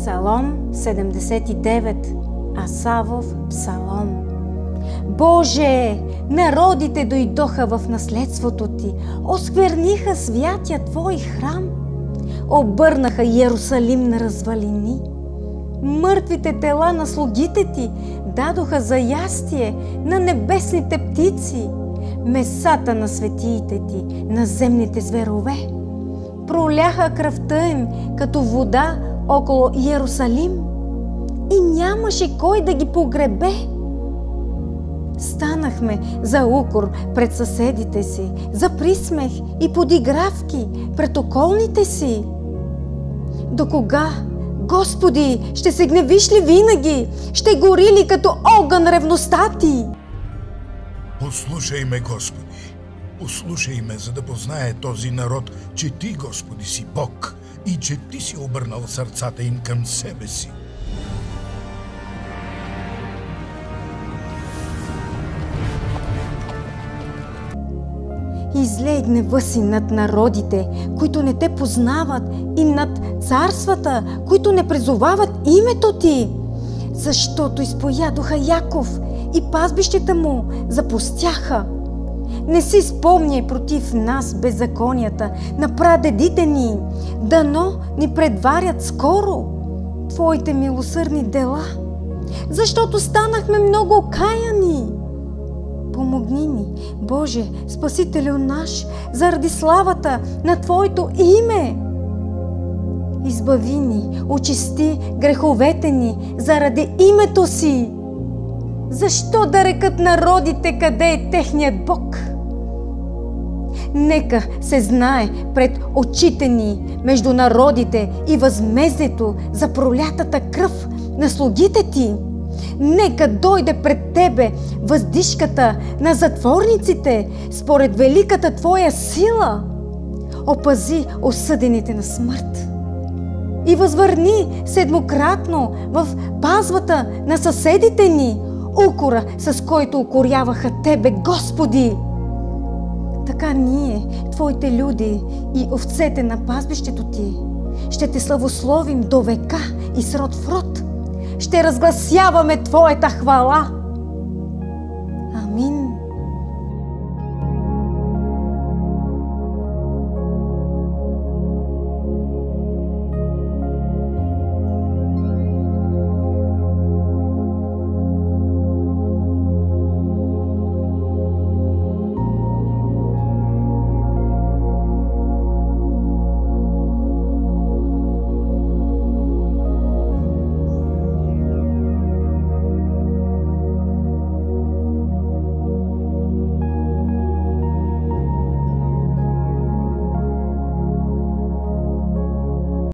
Псалом 79, Асавов псалом. Боже, народите дойдоха в наследството Ти, оскверниха святия Твой храм, обърнаха Иерусалим на развалини. Мъртвите тела на слугите Ти дадоха за ястие на небесните птици, месата на светиите Ти, на земните зверове. Проляха кръвта им като вода около Иерусалим и нямаше кой да ги погребе. Станахме за укор пред съседите си, за присмех и подигравки пред околните си. До кога, Господи, ще се гневиш ли винаги? Ще гори ли като огън ревността Ти? Послушай ме, Господи, послушай ме, за да познае този народ, че Ти, Господи, си Бог и че Ти си обърнал сърцата им към себе си. Излей гнева си над народите, които не Те познават, и над царствата, които не призовават името Ти, защото изпоядоха Яков и пазбищата му запустяха. Не си спомняй против нас беззаконията на прадедите ни, дано ни предварят скоро Твоите милосърдни дела, защото станахме много окаяни. Помогни ни, Боже, Спасителю наш, заради славата на Твоето име. Избави ни, очисти греховете ни заради името си. Защо да рекат народите къде е техният Бог? Нека се знае пред очите ни между народите и възмездието за пролятата кръв на слугите Ти. Нека дойде пред Тебе въздишката на затворниците според великата Твоя сила. Опази осъдените на смърт и възвърни седмократно в пазвата на съседите ни укора, с който укоряваха Тебе, Господи. Така ние, Твоите люди и овцете на пазбището Ти, ще Те славословим до века и с род в род. Ще разгласяваме Твоята хвала.